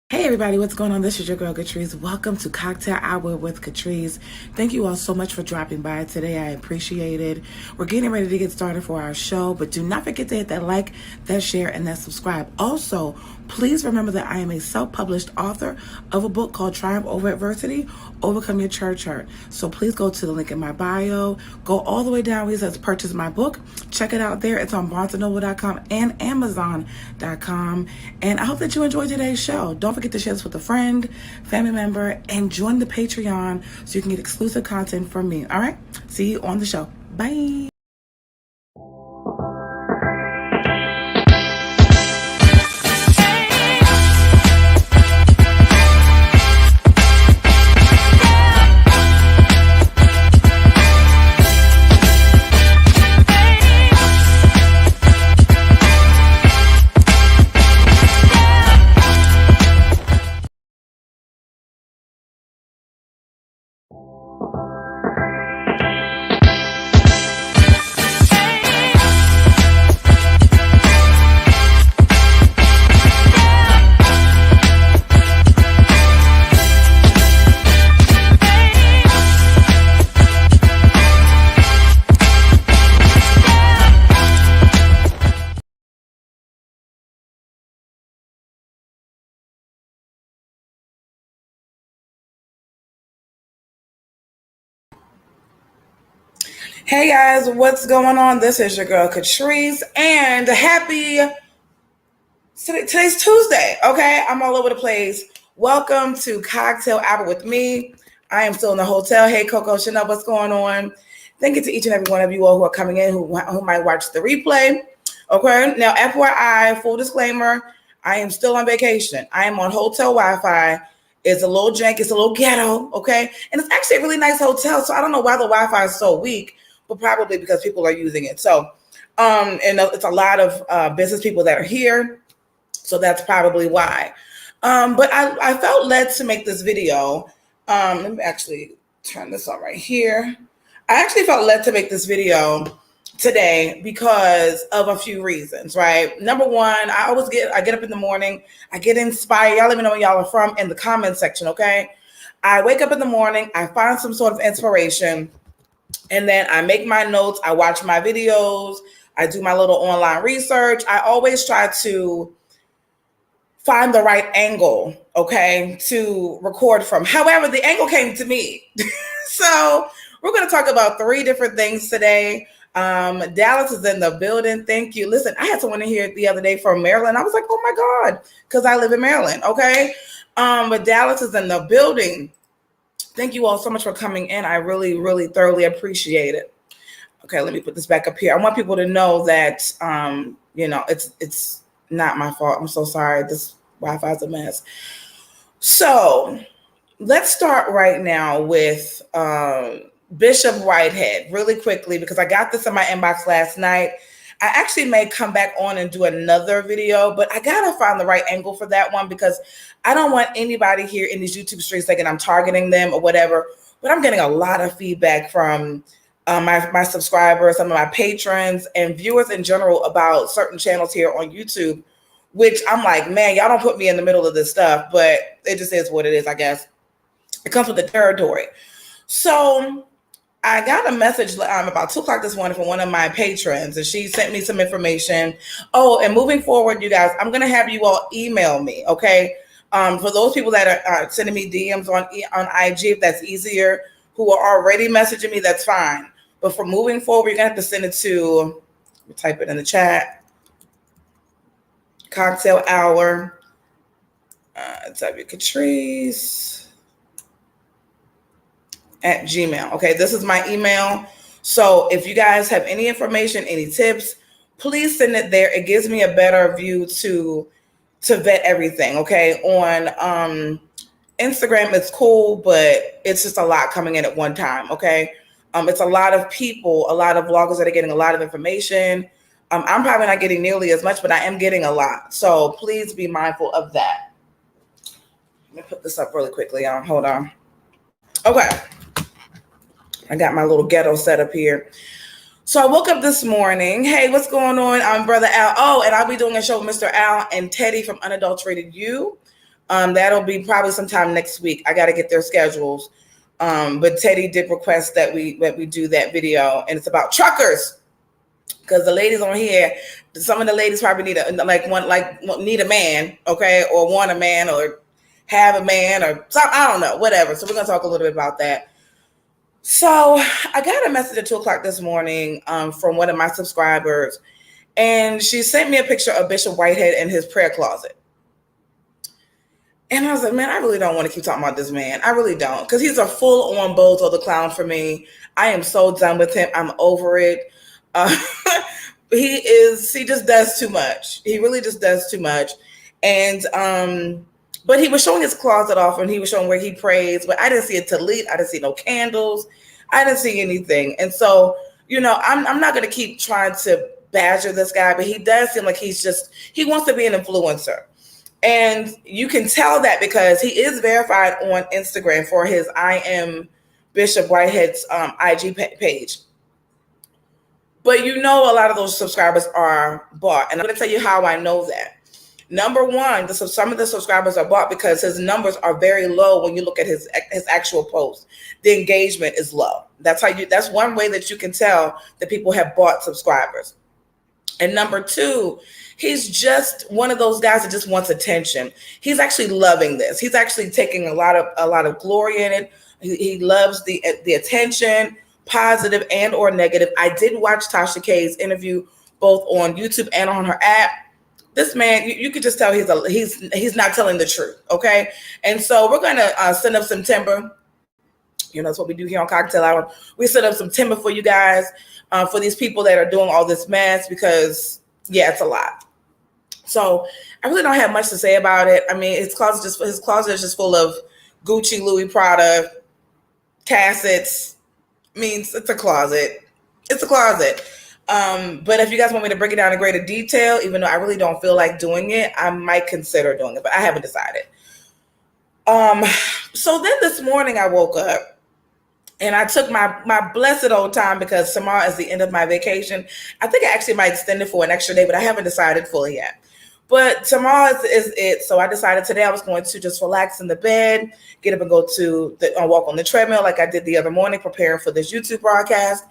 Hey everybody, what's going on? This is your girl Catrice. Welcome to Cocktail Hour with Catrice. Thank you all so much for dropping by today. I appreciate it. We're getting ready to get started for our show, but do not forget to hit that like, that share, and that subscribe. Also, please remember that I am a self-published author of a book called Triumph Over Adversity, Overcome Your Church Hurt. So please go to the link in my bio, go all the way down where it says purchase my book. Check it out there. It's on barnesandnoble.com and amazon.com. And I hope that you enjoyed today's show. Don't forget to share this with a friend, family member, and join the Patreon so you can get exclusive content from me. All right? See you on the show. Bye. Hey guys, what's going on? This is your girl Catrice, and today's Tuesday. Okay, I'm all over the place. Welcome to Cocktail Hour with me. I am still in the hotel. Hey Coco Chanel, what's going on? Thank you to each and every one of you all who are coming in who might watch the replay. Okay, now FYI, full disclaimer, I am still on vacation. I am on hotel Wi-Fi. It's a little jank, it's a little ghetto, okay? And it's actually a really nice hotel, so I don't know why the Wi-Fi is so weak, but probably because people are using it. So, and it's a lot of business people that are here, so that's probably why. But I felt led to make this video. Let me actually turn this on right here. I actually felt led to make this video today because of a few reasons, right? Number one, I get up in the morning, I get inspired. Y'all let me know where y'all are from in the comment section, okay? I wake up in the morning, I find some sort of inspiration, and then I make my notes, I watch my videos, I do my little online research. I always try to find the right angle, okay, to record from. However, the angle came to me. So we're going to talk about 3 different things today. Dallas is in the building. Thank you. Listen, I had someone in here the other day from Maryland. I was like, oh my God, because I live in Maryland, okay? But Dallas is in the building. Thank you all so much for coming in. I really, really thoroughly appreciate it. Okay, let me put this back up here. I want people to know that, it's not my fault. I'm so sorry. This Wi-Fi is a mess. So let's start right now with Bishop Whitehead really quickly, because I got this in my inbox last night. I actually may come back on and do another video, but I got to find the right angle for that one because I don't want anybody here in these YouTube streets thinking I'm targeting them or whatever, but I'm getting a lot of feedback from my subscribers, some of my patrons, and viewers in general about certain channels here on YouTube, which I'm like, man, y'all don't put me in the middle of this stuff, but it just is what it is, I guess. It comes with the territory. So I got a message about 2 o'clock this morning from one of my patrons, and she sent me some information. Oh, and moving forward, you guys, I'm going to have you all email me, okay? For those people that are sending me DMs on IG, if that's easier, who are already messaging me, that's fine. But for moving forward, you're going to have to send it to, type it in the chat, Cocktail Hour, Catrice at Gmail. Okay, this is my email. So if you guys have any information, any tips, please send it there. It gives me a better view to vet everything. Okay, on Instagram it's cool, but it's just a lot coming in at one time. Okay, it's a lot of people, a lot of vloggers that are getting a lot of information. I'm probably not getting nearly as much, but I am getting a lot. So please be mindful of that. Let me put this up really quickly. Hold on. Okay. I got my little ghetto set up here. So I woke up this morning. Hey, what's going on? I'm Brother Al. Oh, and I'll be doing a show with Mr. Al and Teddy from Unadulterated You. That'll be probably sometime next week. I got to get their schedules. But Teddy did request that we do that video, and it's about truckers, because the ladies on here, some of the ladies probably need need a man, okay, or want a man, or have a man, or something, I don't know, whatever. So we're gonna talk a little bit about that. So I got a message at 2:00 this morning from one of my subscribers, and she sent me a picture of Bishop Whitehead in his prayer closet. And I was like, man, I really don't want to keep talking about this man. I really don't, because he's a full-on Bozo the Clown for me. I am so done with him. I'm over it. He just does too much. He really just does too much. And but he was showing his closet off, and he was showing where he prays, but I didn't see a tallit. I didn't see no candles. I didn't see anything. And so, I'm not going to keep trying to badger this guy, but he does seem like he wants to be an influencer. And you can tell that because he is verified on Instagram for his I Am Bishop Whitehead's IG page. But a lot of those subscribers are bought. And I'm going to tell you how I know that. Number one, some of the subscribers are bought because his numbers are very low when you look at his actual posts. The engagement is low. That's one way that you can tell that people have bought subscribers. And number two, he's just one of those guys that just wants attention. He's actually loving this. He's actually taking a lot of glory in it. He loves the attention, positive and or negative. I did watch Tasha K's interview both on YouTube and on her app. This man, you could just tell he's not telling the truth, okay? And so we're gonna send up some timber. That's what we do here on Cocktail Hour. We set up some timber for you guys, for these people that are doing all this mess, because it's a lot. So I really don't have much to say about it. I mean, his closet is just full of Gucci, Louis, Prada, cassets. I mean, it's a closet. It's a closet. But if you guys want me to break it down in greater detail, even though I really don't feel like doing it, I might consider doing it, but I haven't decided. So then this morning I woke up and I took my blessed old time, because tomorrow is the end of my vacation. I think I actually might extend it for an extra day, but I haven't decided fully yet. But tomorrow is it. So I decided today I was going to just relax in the bed, get up and go to walk on the treadmill like I did the other morning, preparing for this YouTube broadcast,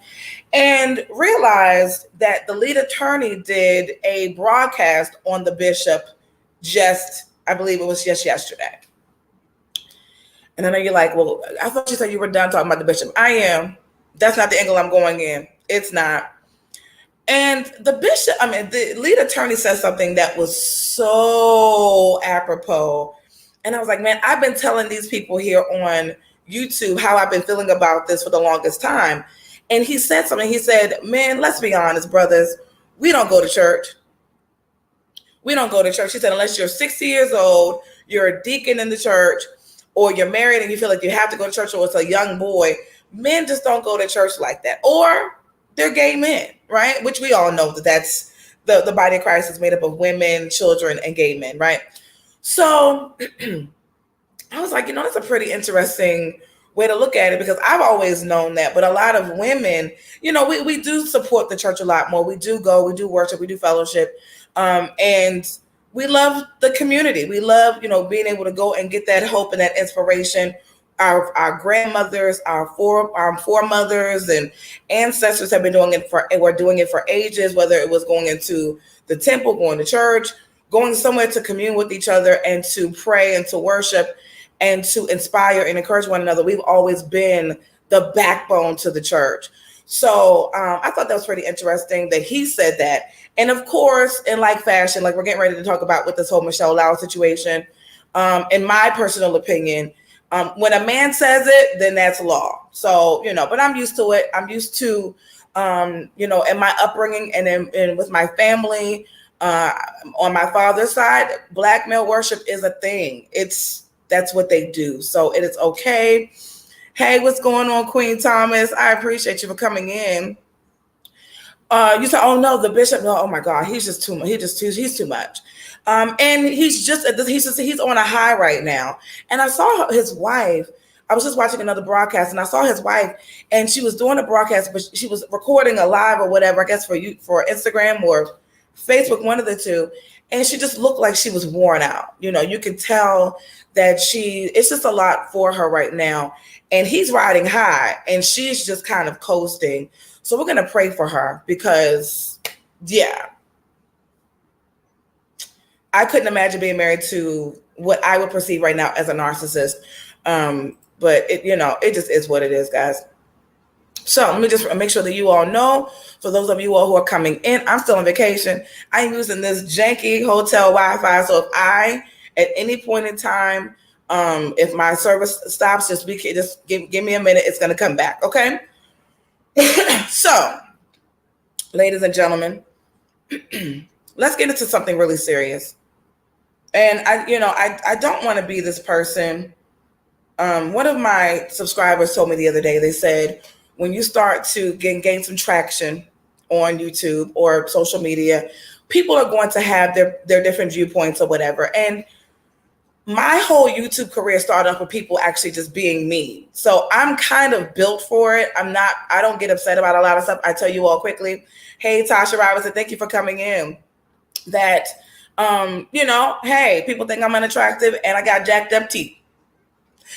and realized that the lead attorney did a broadcast on the bishop I believe it was just yesterday. And I know you're like, well, I thought you said you were done talking about the bishop. I am. That's not the angle I'm going in. It's not. And the lead attorney said something that was so apropos. And I was like, man, I've been telling these people here on YouTube how I've been feeling about this for the longest time. And he said something. He said, man, let's be honest, brothers. We don't go to church. We don't go to church. He said, unless you're 60 years old, you're a deacon in the church, or you're married and you feel like you have to go to church, or it's a young boy, men just don't go to church like that. Or they're gay men, right? Which we all know that's the body of Christ is made up of women, children, and gay men, right? So I was like, that's a pretty interesting way to look at it, because I've always known that. But a lot of women, we do support the church a lot more. We do go, we do worship, we do fellowship. And we love the community. We love, being able to go and get that hope and that inspiration. Our grandmothers, our foremothers and ancestors have been doing it for ages, whether it was going into the temple, going to church, going somewhere to commune with each other and to pray and to worship and to inspire and encourage one another. We've always been the backbone to the church. So I thought that was pretty interesting that he said that. And of course, in like fashion, like we're getting ready to talk about with this whole Michelle Lau situation, in my personal opinion, when a man says it, then that's law. So, but I'm used to it. I'm used to, in my upbringing and with my family, on my father's side, black male worship is a thing. That's what they do. So it is okay. Hey, what's going on, Queen Thomas? I appreciate you for coming in. You said, oh no, the bishop. No, oh my God, he's just too much. He's too much. And he's on a high right now. And I saw his wife. I was just watching another broadcast, and I saw his wife, and she was doing a broadcast, but she was recording a live or whatever, I guess for Instagram or Facebook, one of the two. And she just looked like she was worn out. You could tell that it's just a lot for her right now. And he's riding high and she's just kind of coasting. So we're going to pray for her because, yeah, I couldn't imagine being married to what I would perceive right now as a narcissist. But it just is what it is, guys. So let me just make sure that you all know, for those of you all who are coming in, I'm still on vacation. I'm using this janky hotel Wi-Fi. So if at any point in time, if my service stops, just give me a minute. It's going to come back. Okay. So, ladies and gentlemen, let's get into something really serious. And I don't want to be this person. One of my subscribers told me the other day, they said, when you start to gain some traction on YouTube or social media, people are going to have their different viewpoints or whatever. And my whole YouTube career started off with people actually just being me. So I'm kind of built for it. I don't get upset about a lot of stuff. I tell you all quickly, hey, Tasha Robinson, thank you for coming in. That, hey, people think I'm unattractive and I got jacked up teeth.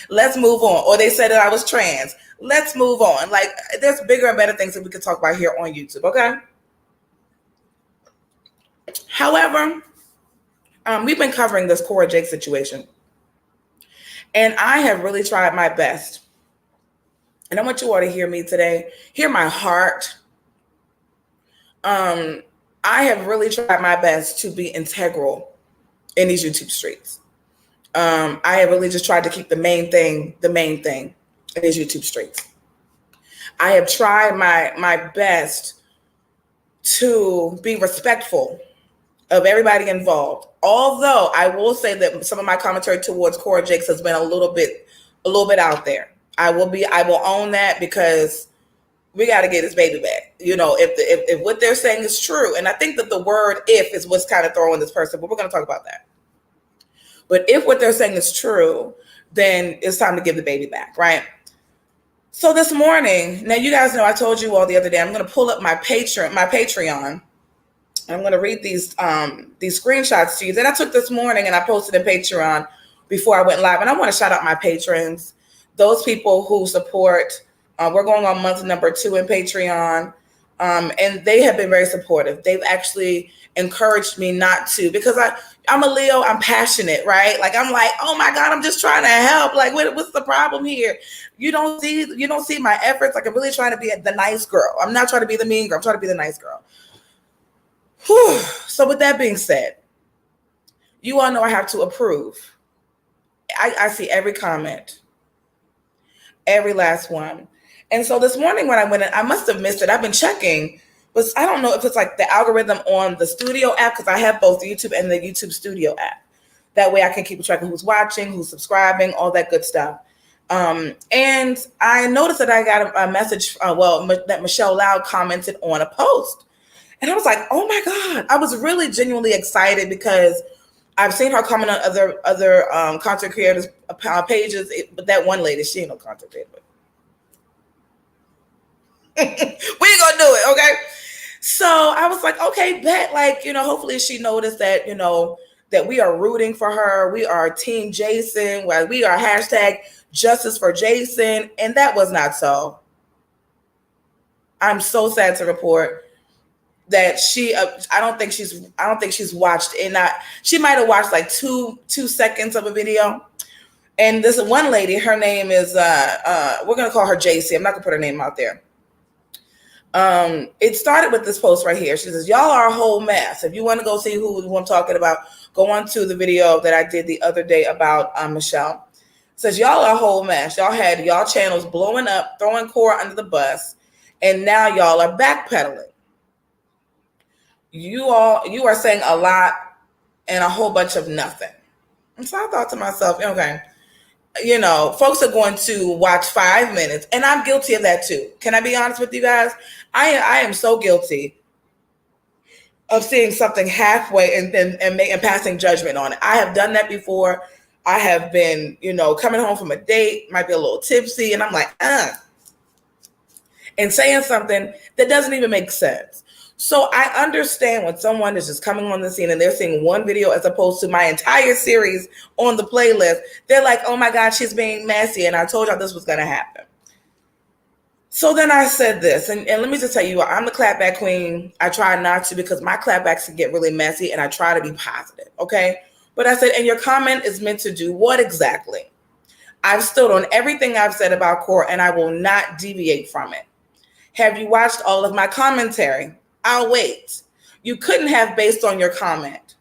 Let's move on. Or they said that I was trans. Let's move on. Like, there's bigger and better things that we could talk about here on YouTube, okay? However, we've been covering this Cora Jake situation. And I have really tried my best. And I want you all to hear me today. Hear my heart. I have really tried my best to be integral in these YouTube streets. I have really just tried to keep the main thing in these YouTube streets. I have tried my best to be respectful of everybody involved. Although I will say that some of my commentary towards Cora Jakes has been a little bit out there. I will own that because we got to get this baby back. If what they're saying is true, and I think that the word "if" is what's kind of throwing this person, but we're going to talk about that. But if what they're saying is true, then it's time to give the baby back, right? So this morning, now you guys know I told you all the other day, I'm going to pull up my Patreon. And I'm going to read these screenshots to you that I took this morning and I posted in Patreon before I went live. And I want to shout out my patrons, those people who support. We're going on month number 2 in Patreon. And they have been very supportive. They've actually encouraged me not to, because I'm a Leo, I'm passionate, right? Like, I'm like, oh my God, I'm just trying to help. Like, what's the problem here? You don't see my efforts. Like, I'm really trying to be the nice girl. I'm not trying to be the mean girl. I'm trying to be the nice girl. Whew. So with that being said, you all know I have to approve. I see every comment, every last one. And so this morning when I went in, I must have missed it. I've been checking, but I don't know if it's like the algorithm on the studio app, because I have both the YouTube and the YouTube studio app. That way I can keep track of who's watching, who's subscribing, all that good stuff. And I noticed that I got a message, that Michelle Loud commented on a post. And I was like, oh my God, I was really genuinely excited because I've seen her comment on other content creators' pages. But that one lady, she ain't no content creator. We ain't gonna do it, okay? So I was like, okay, bet, like, hopefully she noticed that, that we are rooting for her. We are Team Jason. We are hashtag justice for Jason. And that was not so. I'm so sad to report that I don't think she's watched it. She might have watched like two seconds of a video. And this one lady, her name is, we're going to call her JC. I'm not going to put her name out there. It started with this post right here. She says, y'all are a whole mess. If you want to go see who I'm talking about, go on to the video that I did the other day about Michelle. It says, y'all are a whole mess. Y'all had y'all channels blowing up, throwing Cora under the bus, and now y'all are backpedaling. You are saying a lot and a whole bunch of nothing. And so I thought to myself, okay, folks are going to watch 5 minutes, and I'm guilty of that too. Can I be honest with you guys? I am so guilty of seeing something halfway and passing judgment on it. I have done that before. I have been, coming home from a date, might be a little tipsy, and I'm like, and saying something that doesn't even make sense. So I understand when someone is just coming on the scene and they're seeing one video as opposed to my entire series on the playlist. They're like, oh my God, she's being messy. And I told y'all this was going to happen. So then I said this, and let me just tell you, I'm the clapback queen. I try not to because my clapbacks can get really messy, and I try to be positive, okay? But I said, and your comment is meant to do what exactly? I've stood on everything I've said about Core, and I will not deviate from it. Have you watched all of my commentary? I'll wait. You couldn't have based on your comment.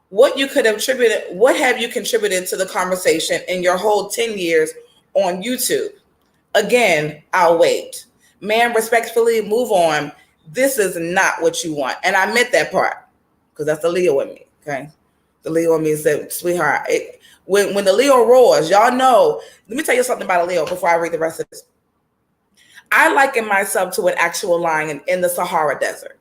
What have you contributed to the conversation in your whole 10 years on YouTube? Again, I'll wait. Man, respectfully, move on. This is not what you want. And I meant that part because that's the Leo in me, okay? The Leo in me said, sweetheart, when the Leo roars, y'all know, let me tell you something about a Leo before I read the rest of this. I liken myself to an actual lion in the Sahara Desert.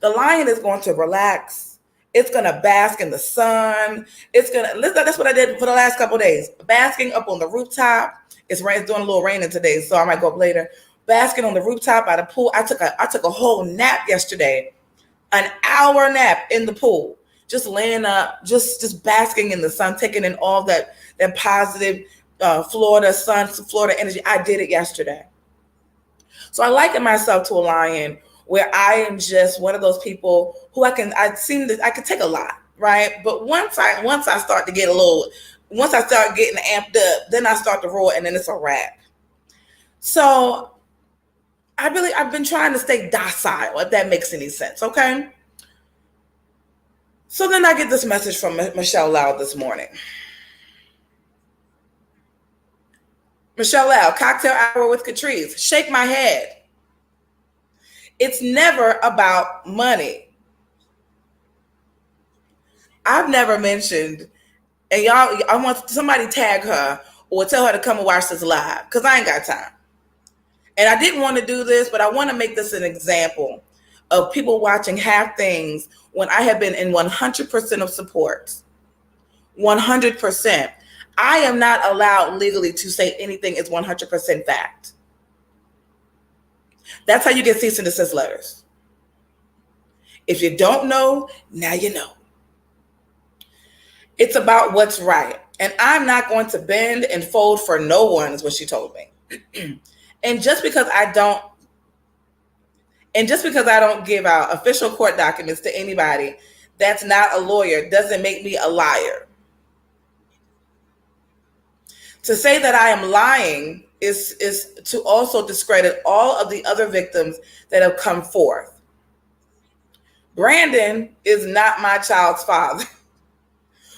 The lion is going to relax. It's going to bask in the sun. That's what I did for the last couple of days. Basking up on the rooftop. It's doing a little raining today, so I might go up later. Basking on the rooftop by the pool. I took a whole nap yesterday, an hour nap in the pool, just laying up, just basking in the sun, taking in all that positive Florida sun, Florida energy. I did it yesterday. So I liken myself to a lion where I am just one of those people who I could take a lot, right? But once I start to get once I start getting amped up, then I start to roar and then it's a wrap. So I've been trying to stay docile, if that makes any sense, okay? So then I get this message from Michelle Loud this morning. Michelle Loud, cocktail hour with Catrice. Shake my head. It's never about money. I've never mentioned, and y'all, I want somebody tag her or tell her to come and watch this live because I ain't got time. And I didn't want to do this, but I want to make this an example of people watching half things when I have been in 100% of support. 100%. I am not allowed legally to say anything is 100% fact. That's how you get cease and desist letters. If you don't know, now you know. It's about what's right. And I'm not going to bend and fold for no one, is what she told me. And just because I don't give out official court documents to anybody that's not a lawyer doesn't make me a liar. To say that I am lying is to also discredit all of the other victims that have come forth. Brandon is not my child's father.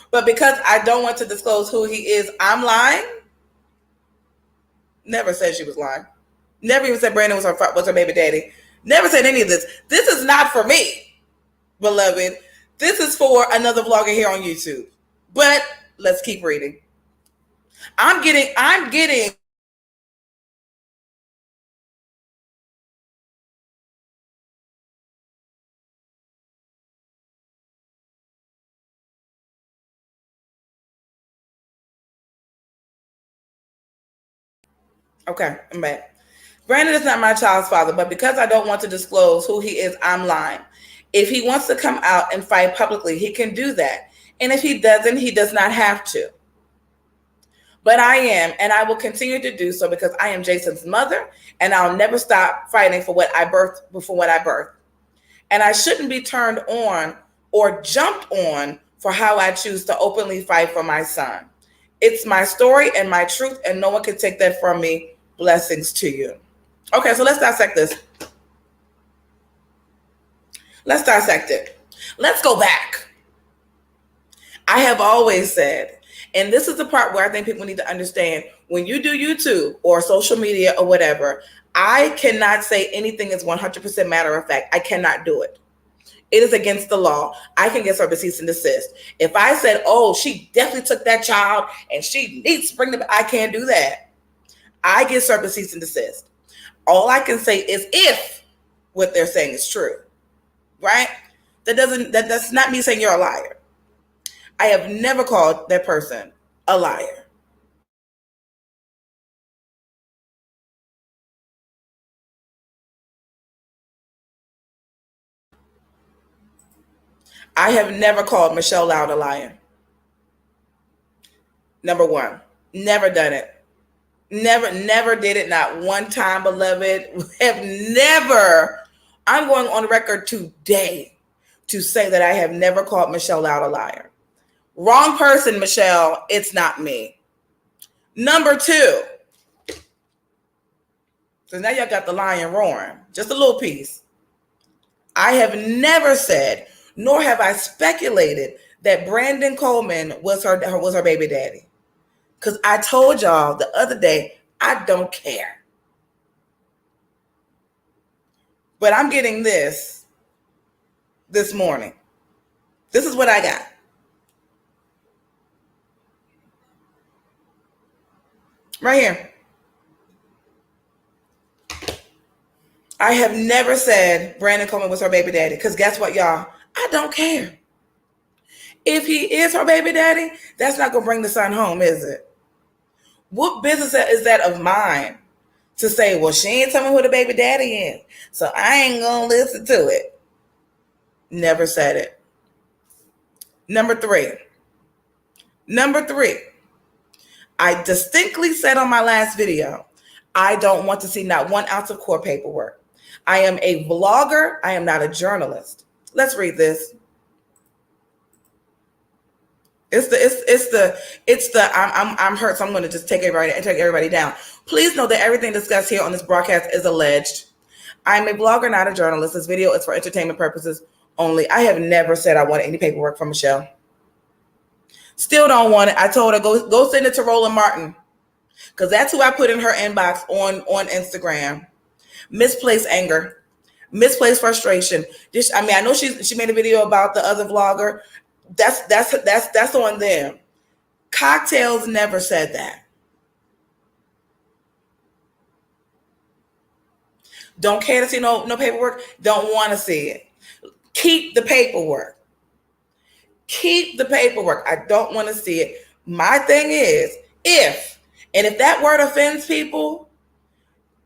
But because I don't want to disclose who he is, I'm lying? Never said she was lying. Never even said Brandon was her baby daddy. Never said any of this. This is not for me, beloved. This is for another vlogger here on YouTube. But let's keep reading. I'm getting okay, I'm back. Brandon is not my child's father, but because I don't want to disclose who he is, I'm lying. If he wants to come out and fight publicly, he can do that. And if he doesn't, he does not have to. But I am, and I will continue to do so because I am Jason's mother, and I'll never stop fighting for what I birthed before what I birthed. And I shouldn't be turned on or jumped on for how I choose to openly fight for my son. It's my story and my truth, and no one can take that from me. Blessings to you. Okay, so let's dissect this. Let's dissect it. Let's go back. I have always said, and this is the part where I think people need to understand, when you do YouTube or social media or whatever, I cannot say anything is 100% matter of fact. I cannot do it. It is against the law. I can get served with cease and desist. If I said, oh, she definitely took that child and she needs to bring them, I can't do that. I get served with cease and desist. All I can say is if what they're saying is true, right? That's not me saying you're a liar. I have never called that person a liar. I have never called Michelle Loud a liar. Number one, never done it. Never did it. Not one time, beloved. Have never. I'm going on record today to say that I have never called Michelle Loud a liar. Wrong person, Michelle. It's not me. Number two. So now y'all got the lion roaring. Just a little piece. I have never said, nor have I speculated, that Brandon Coleman was her baby daddy. Because I told y'all the other day, I don't care. But I'm getting this morning. This is what I got. Right here. I have never said Brandon Coleman was her baby daddy. Because guess what, y'all? I don't care. If he is her baby daddy, that's not going to bring the son home, is it? What business is that of mine to say, well, she ain't telling me who the baby daddy is, so I ain't going to listen to it? Never said it. Number three, I distinctly said on my last video, I don't want to see not 1 ounce of court paperwork. I am a vlogger. I am not a journalist. Let's read this. I'm hurt, so I'm going to just take everybody down. Please know that everything discussed here on this broadcast is alleged. I'm a blogger, not a journalist. This video is for entertainment purposes only. I have never said I wanted any paperwork from Michelle. Still don't want it. I told her, go send it to Roland Martin, because that's who I put in her inbox on Instagram. Misplaced anger, misplaced frustration. I know she made a video about the other vlogger. That's on them. Cocktails never said that. Don't care to see no paperwork. Don't want to see it. Keep the paperwork. Keep the paperwork. I don't want to see it. My thing is, if that word offends people,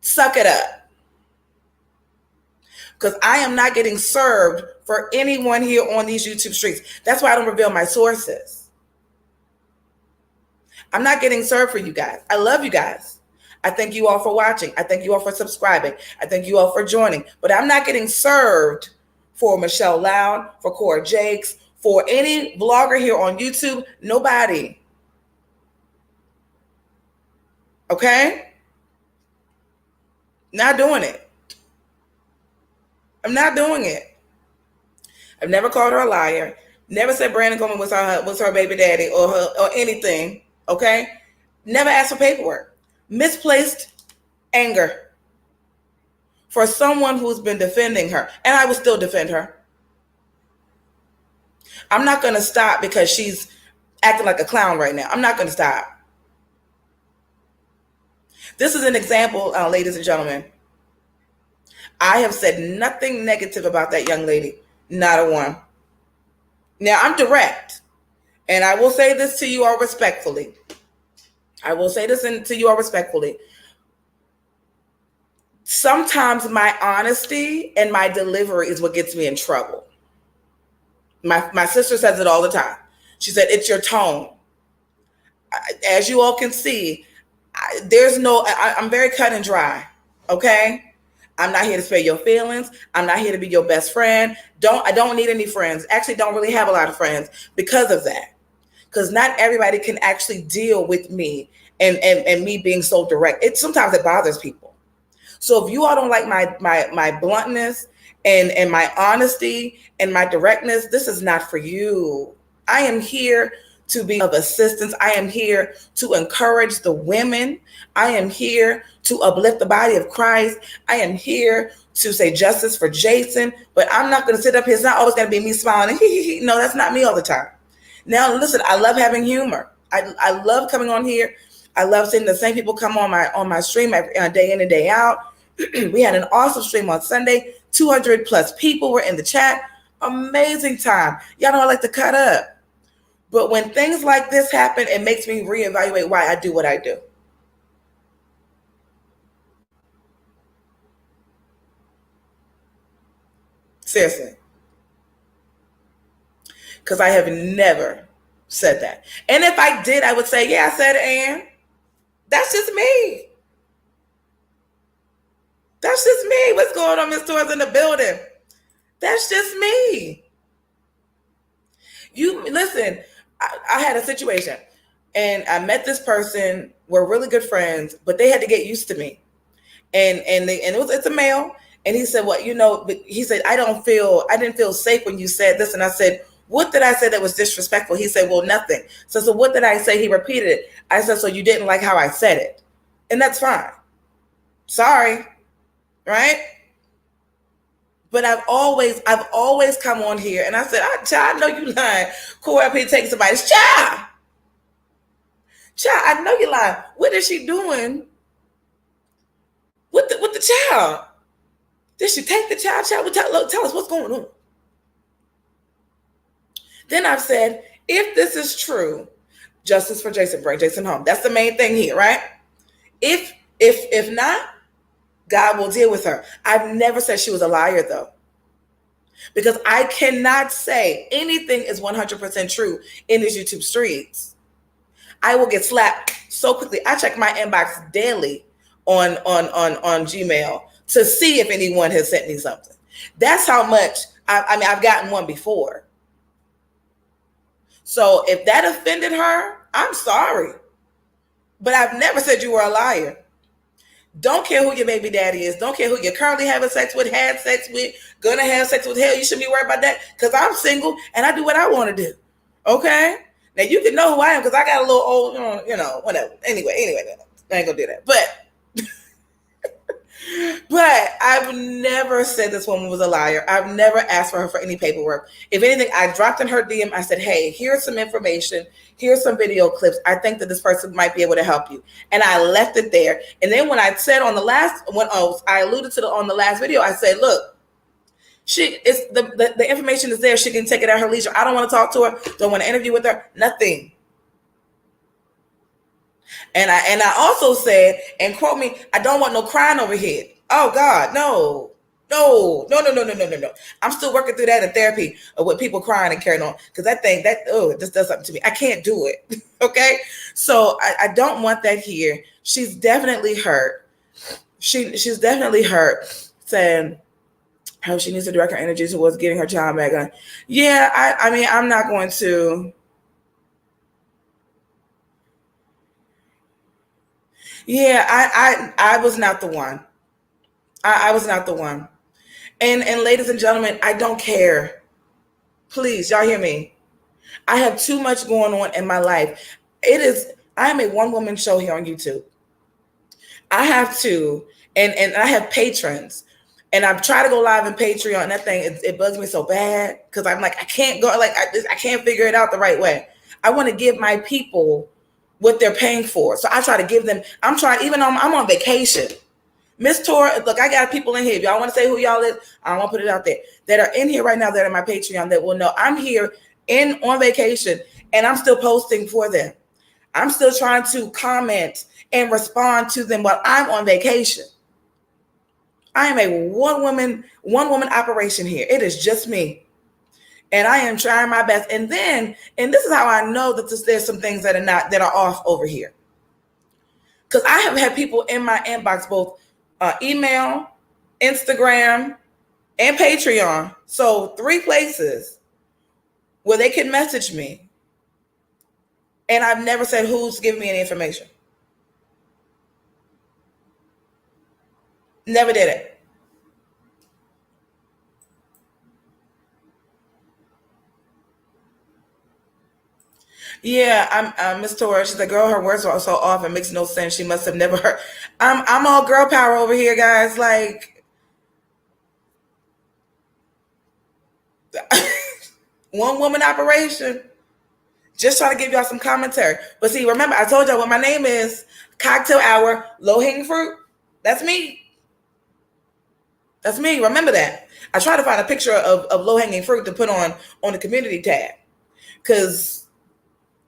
suck it up. Because I am not getting served for anyone here on these YouTube streets. That's why I don't reveal my sources. I'm not getting served for you guys. I love you guys. I thank you all for watching. I thank you all for subscribing. I thank you all for joining. But I'm not getting served for Michelle Loud, for Cora Jakes, for any vlogger here on YouTube. Nobody. Okay? Not doing it. I'm not doing it. I've never called her a liar. Never said Brandon Coleman was her baby daddy or anything. Okay? Never asked for paperwork. Misplaced anger for someone who's been defending her. And I will still defend her. I'm not going to stop because she's acting like a clown right now. I'm not going to stop. This is an example, ladies and gentlemen. I have said nothing negative about that young lady. Not a one. Now, I'm direct. And I will say this to you all respectfully. Sometimes my honesty and my delivery is what gets me in trouble. My sister says it all the time. She said, it's your tone. As you all can see, I'm very cut and dry. Okay? I'm not here to spare your feelings. I'm not here to be your best friend. I don't need any friends. Actually, don't really have a lot of friends because of that. Because not everybody can actually deal with me and me being so direct. Sometimes it bothers people. So if you all don't like my bluntness and my honesty and my directness, this is not for you. I am here to be of assistance. I am here to encourage the women. I am here to uplift the body of Christ. I am here to say justice for Jason, but I'm not going to sit up here. It's not always going to be me smiling. No, that's not me all the time. Now, listen, I love having humor. I love coming on here. I love seeing the same people come on my stream day in and day out. We had an awesome stream on Sunday. 200 plus people were in the chat. Amazing time. Y'all know I like to cut up. But when things like this happen, it makes me reevaluate why I do what I do. Seriously. because I have never said that. And if I did, I would say, yeah, I said it, and that's just me. That's just me. What's going on, Miss Torres in the building? That's just me. You listen, I had a situation and I met this person. We're really good friends, but they had to get used to me. And it's a male. And he said, well, but he said, I didn't feel safe when you said this. And I said, what did I say that was disrespectful? He said, well, nothing. So what did I say? He repeated it. I said, so you didn't like how I said it. And that's fine. Sorry. Right? But I've always come on here and I said, child, I know you lying. Cool up here taking somebody's child. Child, I know you lying. What is she doing with the child? Did she take the child? Child, tell us what's going on. Then I've said, if this is true, justice for Jason, bring Jason home. That's the main thing here, right? If not, God will deal with her. I've never said she was a liar, though, because I cannot say anything is 100% true in these YouTube streets. I will get slapped so quickly. I check my inbox daily on Gmail to see if anyone has sent me something. That's how much. I've gotten one before. So if that offended her, I'm sorry, but I've never said you were a liar. Don't care who your baby daddy is. Don't care who you're currently having sex with, had sex with, gonna have sex with. Hell, you shouldn't be worried about that because I'm single and I do what I want to do. Okay? Now you can know who I am because I got a little old, whatever. Anyway, I ain't gonna do that. But I've never said this woman was a liar. I've never asked for her for any paperwork. If anything, I dropped in her DM. I said, hey, here's some information. Here's some video clips. I think that this person might be able to help you. And I left it there. And then when I said on the last, I alluded to on the last video, I said, look, the information is there. She can take it at her leisure. I don't want to talk to her. Don't want to interview with her. Nothing. And I also said, and quote me, I don't want no crying over here. Oh God, no. I'm still working through that in therapy with people crying and carrying on because I think that it just does something to me. I can't do it. Okay, so I don't want that here. She's definitely hurt. She's definitely hurt. Saying how she needs to direct her energy towards getting her child back. Yeah, I mean, I'm not going to. Yeah, I was not the one. I was not the one. And ladies and gentlemen, I don't care. Please, y'all hear me? I have too much going on in my life. I am a one-woman show here on YouTube. I have to, and I have patrons. And I've tried to go live in Patreon, and that thing, it bugs me so bad because I'm like, I can't go, like, I can't figure it out the right way. I want to give my people what they're paying for. So I try to give them, I'm on vacation. Miss Tora, look, I got people in here. If y'all want to say who y'all is, I don't want to put it out there, that are in here right now that are my Patreon that will know I'm here on vacation and I'm still posting for them. I'm still trying to comment and respond to them while I'm on vacation. I am a one woman operation here. It is just me. And I am trying my best. And this is how I know that there's some things that are off over here. Because I have had people in my inbox, both email, Instagram, and Patreon. So 3 places where they can message me. And I've never said who's giving me any information. Never did it. Yeah, I'm Miss Tora. She's like, girl, her words are so off. It makes no sense. She must have never heard. I'm all girl power over here, guys. Like, one woman operation. Just trying to give y'all some commentary. But see, remember, I told y'all what my name is. Cocktail Hour, Low Hanging Fruit. That's me. That's me. Remember that. I try to find a picture of low hanging fruit to put on the community tab. Because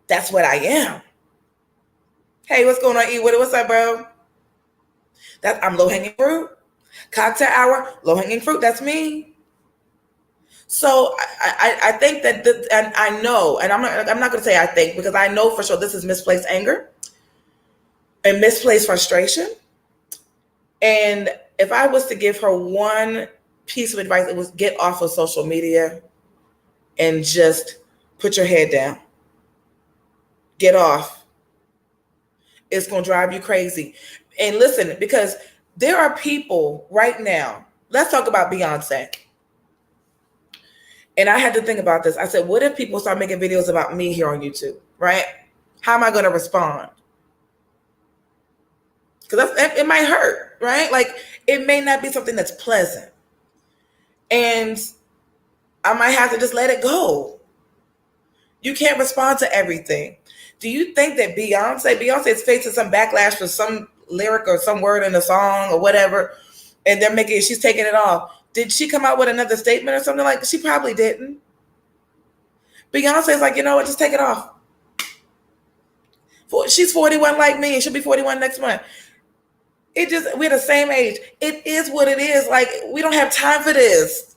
that's what I am. Hey, what's going on, E? What's up, bro? I'm low hanging fruit. Cocktail Hour, Low Hanging Fruit. That's me. So I think that and I know, and I'm not going to say I think, because I know for sure this is misplaced anger and misplaced frustration. And if I was to give her one piece of advice, it was get off of social media and just put your head down. Get off. It's going to drive you crazy. And listen, because there are people right now. Let's talk about Beyonce. And I had to think about this. I said, what if people start making videos about me here on YouTube, right? How am I going to respond? Because it might hurt, right? Like, it may not be something that's pleasant. And I might have to just let it go. You can't respond to everything. Do you think that Beyonce is facing some backlash for some lyric or some word in a song or whatever, and she's taking it off? Did she come out with another statement or something like that? She probably didn't. Beyonce's like, you know what, just take it off. She's 41 like me, and she'll be 41 next month. We're the same age. It is what it is. Like, we don't have time for this.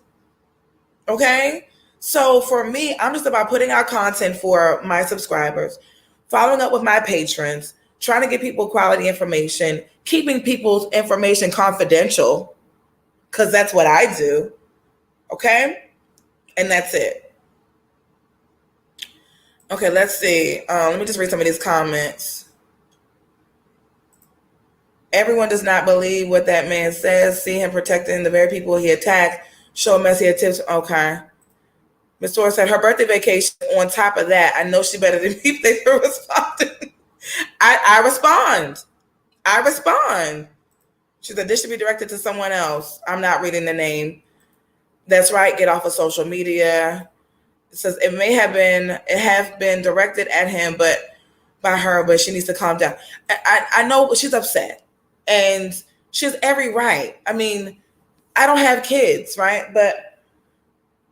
Okay? So for me, I'm just about putting out content for my subscribers, following up with my patrons, trying to get people quality information, keeping people's information confidential, because that's what I do. Okay? And that's it. Okay, let's see. Let me just read some of these comments. Everyone does not believe what that man says. See him protecting the very people he attacked. Show messy tips. Okay. Ms. Tora said her birthday vacation. On top of that, I know she better than me. They were responding. I respond. She said this should be directed to someone else. I'm not reading the name. That's right. Get off of social media. It says it have been directed at him, but by her, but she needs to calm down. I know she's upset. And she has every right. I mean, I don't have kids, right? But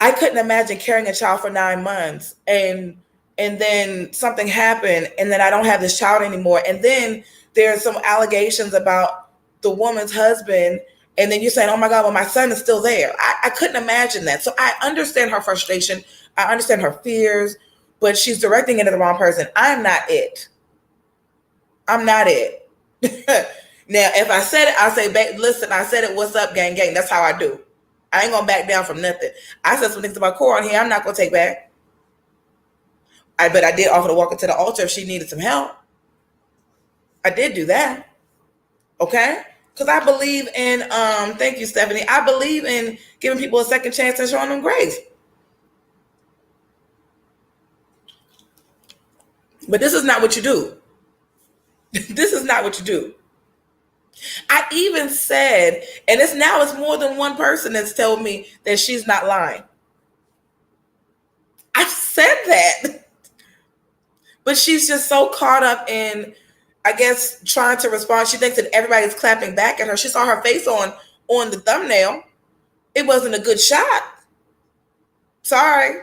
I couldn't imagine carrying a child for 9 months and then something happened and then I don't have this child anymore. And then there's some allegations about the woman's husband. And then you're saying, oh my God, well, my son is still there. I couldn't imagine that. So I understand her frustration. I understand her fears, but she's directing it to the wrong person. I'm not it. Now, if I said it, I'll say, listen, I said it, what's up, gang, gang. That's how I do. I ain't going to back down from nothing. I said some things about Cora on here I'm not going to take back. But I did offer to walk her to the altar if she needed some help. I did do that. Okay? Because I believe in, thank you, Stephanie. I believe in giving people a second chance and showing them grace. But this is not what you do. This is not what you do. I even said, and it's more than one person that's told me that she's not lying. I've said that. But she's just so caught up in, I guess, trying to respond. She thinks that everybody's clapping back at her. She saw her face on the thumbnail. It wasn't a good shot. Sorry.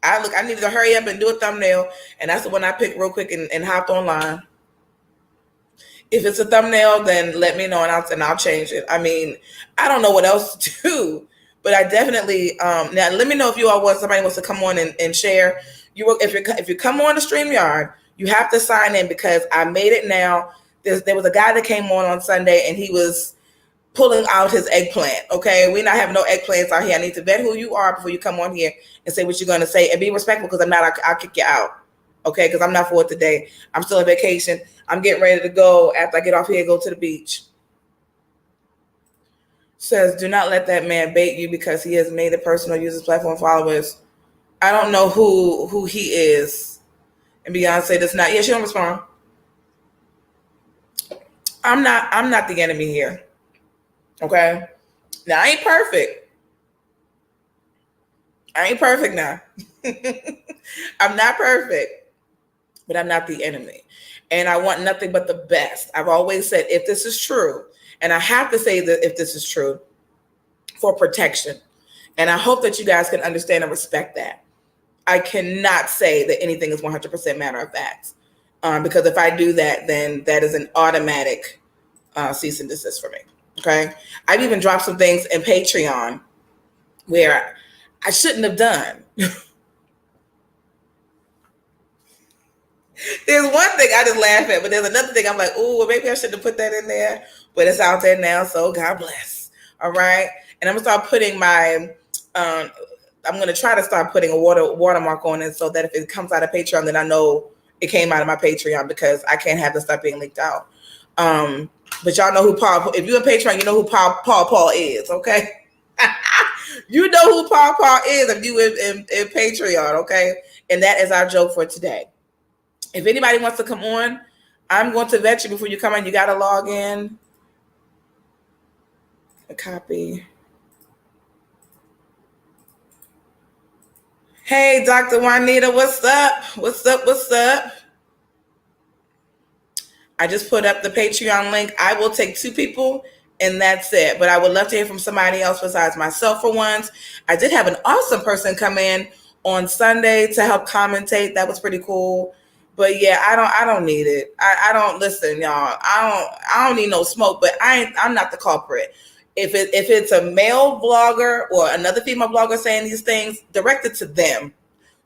I needed to hurry up and do a thumbnail. And that's the one I picked real quick and hopped online. If it's a thumbnail, then let me know and I'll change it. I mean, I don't know what else to do, but I definitely now let me know if somebody wants to come on and share. If you come on the StreamYard, you have to sign in because I made it now. There was a guy that came on Sunday and he was pulling out his eggplant. Okay, we're not having no eggplants out here. I need to vet who you are before you come on here and say what you're going to say and be respectful because I'll kick you out. Okay, because I'm not for it today. I'm still on vacation. I'm getting ready to go after I get off here and go to the beach. Says, do not let that man bait you because he has made a personal use his platform followers. I don't know who he is. And Beyonce does not. Yeah, she don't respond. I'm not the enemy here. Okay? Now, I ain't perfect now. I'm not perfect. But I'm not the enemy. And I want nothing but the best. I've always said, if this is true, and I have to say that if this is true, for protection. And I hope that you guys can understand and respect that. I cannot say that anything is 100% matter of fact. Because if I do that, then that is an automatic cease and desist for me. Okay? I've even dropped some things in Patreon where I shouldn't have done. There's one thing I just laugh at, but there's another thing I'm like, oh, well, maybe I shouldn't have put that in there. But it's out there now, so God bless. All right. And I'm going to start putting my, I'm going to try to start putting a watermark on it so that if it comes out of Patreon, then I know it came out of my Patreon, because I can't have the stuff being leaked out. But y'all know who Paul, if you're in Patreon, you know who Paul is, okay? You know who Paul is if you in Patreon, okay? And that is our joke for today. If anybody wants to come on, I'm going to vet you before you come in. You got to log in. A copy. Hey, Dr. Juanita, what's up? What's up? What's up? I just put up the Patreon link. I will take 2 people, and that's it. But I would love to hear from somebody else besides myself for once. I did have an awesome person come in on Sunday to help commentate. That was pretty cool. But yeah, I don't need it. I don't, listen, y'all. I don't need no smoke. But I'm not the culprit. If it's a male blogger or another female blogger saying these things, direct it to them.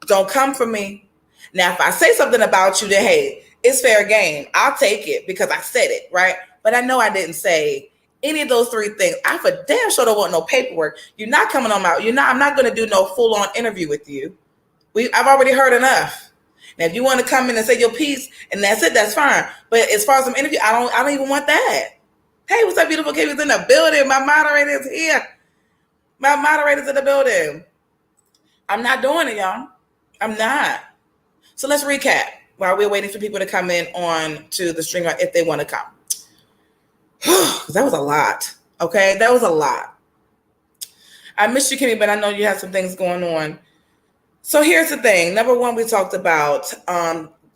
Don't come for me. Now, if I say something about you, then hey, it's fair game. I'll take it because I said it, right? But I know I didn't say any of those 3 things. I for damn sure don't want no paperwork. You're not coming on my. I'm not going to do no full on interview with you. I've already heard enough. Now, if you want to come in and say your piece and that's it, that's fine. But as far as an interview, I don't even want that. Hey, what's up, beautiful K's in the building? My moderator's here. My moderator's in the building. I'm not doing it, y'all. I'm not. So let's recap while we're waiting for people to come in on to the stream if they want to come. That was a lot. Okay, that was a lot. I missed you, Kimmy, but I know you have some things going on. So here's the thing. Number one, we talked about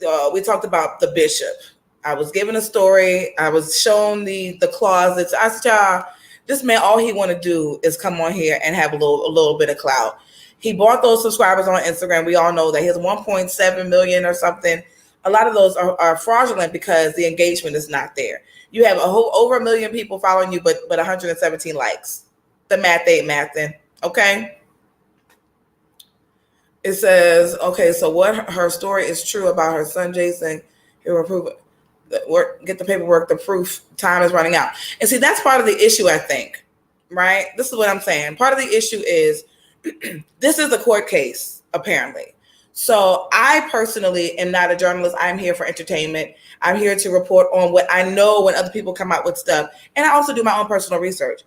the bishop. I was given a story. I was shown the closets. I said, y'all, this man, all he want to do is come on here and have a little bit of clout. He bought those subscribers on Instagram. We all know that he has 1.7 million or something. A lot of those are fraudulent because the engagement is not there. You have over 1 million people following you, but 117 likes. The math ain't mathing, okay? It says, okay, so what her story is true about her son, Jason. He will prove it. Get the paperwork, the proof, time is running out. And see, that's part of the issue, I think, right? This is what I'm saying. Part of the issue is this is a court case, apparently. So I personally am not a journalist. I'm here for entertainment. I'm here to report on what I know when other people come out with stuff. And I also do my own personal research.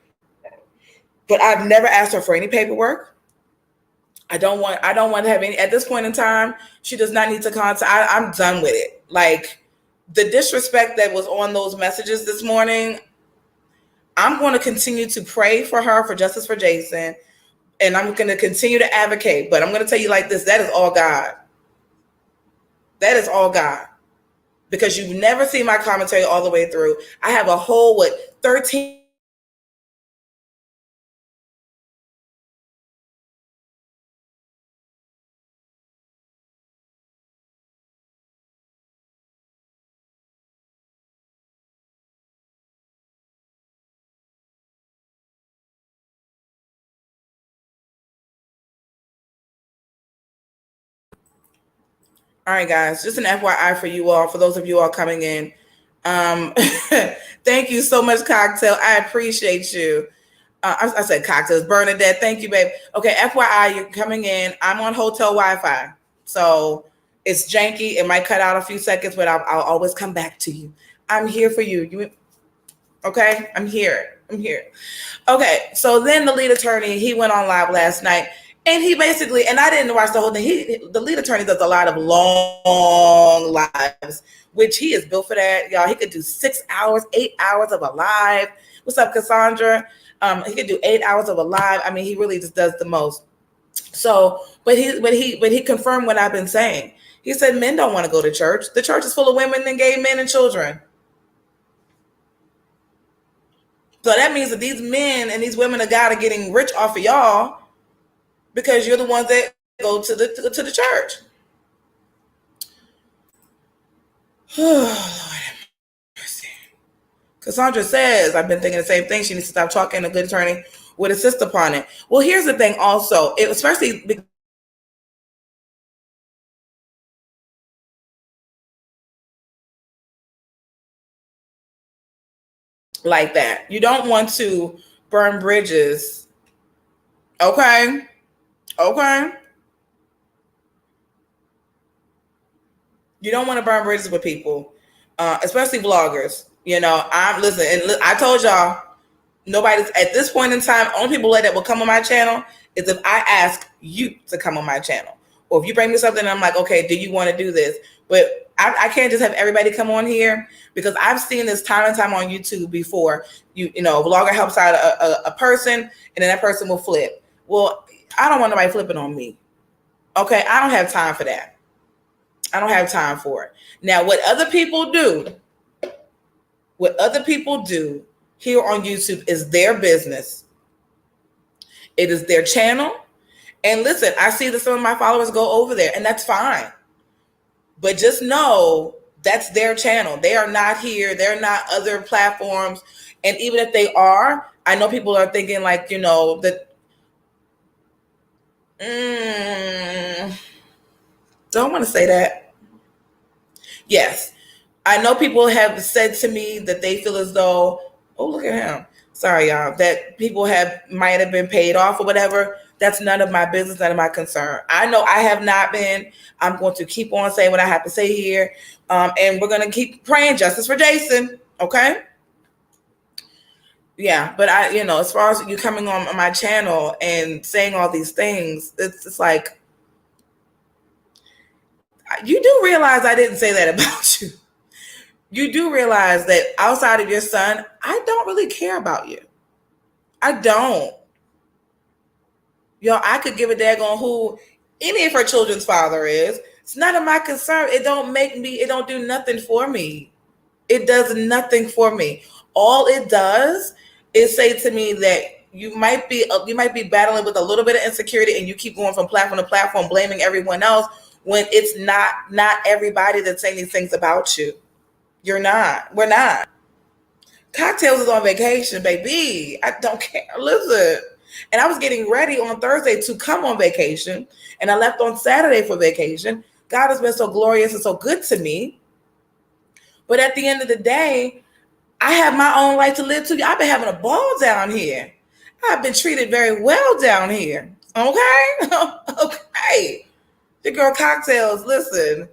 But I've never asked her for any paperwork. I don't want to have any, at this point in time, she does not need to contact. I'm done with it. Like, the disrespect that was on those messages this morning, I'm going to continue to pray for her, for justice for Jason, and I'm going to continue to advocate. But I'm going to tell you like this, that is all God. That is all God. Because you've never seen my commentary all the way through. I have a whole, 13... All right, guys, just an FYI for you all, for those of you all coming in. Thank you so much, Cocktail. I appreciate you. I said cocktails. Bernadette, thank you, babe. Okay, FYI, you're coming in. I'm on hotel Wi-Fi. So it's janky. It might cut out a few seconds, but I'll always come back to you. I'm here for you. Okay? I'm here. Okay, so then the lead attorney, he went on live last night. And he basically, and I didn't watch the whole thing. The lead attorney does a lot of long lives, which he is built for that. Y'all, he could do 6 hours, 8 hours of a live. What's up, Cassandra? He could do 8 hours of a live. I mean, he really just does the most. So, but he confirmed what I've been saying. He said men don't want to go to church. The church is full of women and gay men and children. So that means that these men and these women of God are getting rich off of y'all, because you're the ones that go to the church. Oh, Lord. Cassandra says, I've been thinking the same thing. She needs to stop talking. A good attorney would insist upon it. Well, here's the thing also, especially like that. You don't want to burn bridges. Okay. Okay. You don't want to burn bridges with people, especially vloggers. You know, I told y'all, nobody's at this point in time, only people that will come on my channel is if I ask you to come on my channel. Or if you bring me something and I'm like, okay, do you want to do this? But I can't just have everybody come on here, because I've seen this time and time on YouTube before. You know, a vlogger helps out a person, and then that person will flip. Well, I don't want nobody flipping on me. Okay, I don't have time for that. I don't have time for it. Now, what other people do here on YouTube is their business. It is their channel. And listen, I see that some of my followers go over there, and that's fine. But just know that's their channel. They are not here. They're not other platforms. And even if they are, I know people are thinking like, you know, that don't want to say that. Yes. I know people have said to me that they feel as though, oh, look at him. Sorry, y'all, that people might have been paid off or whatever. That's none of my business, none of my concern. I know I have not been. I'm going to keep on saying what I have to say here. And we're going to keep praying justice for Jason. Okay? Yeah, but as far as you coming on my channel and saying all these things, it's like, you do realize I didn't say that about you. You do realize that outside of your son, I don't really care about you. I don't. Yo, I could give a daggone who any of her children's father is. It's none of my concern. It don't do nothing for me. It does nothing for me. All it does is say to me that you might be battling with a little bit of insecurity, and you keep going from platform to platform, blaming everyone else, when it's not everybody that's saying these things about you. You're not. We're not. Cocktails is on vacation, baby. I don't care. Listen. And I was getting ready on Thursday to come on vacation, and I left on Saturday for vacation. God has been so glorious and so good to me. But at the end of the day, I have my own life to live too. I've been having a ball down here. I've been treated very well down here. Okay? Okay. The girl Cocktails, listen,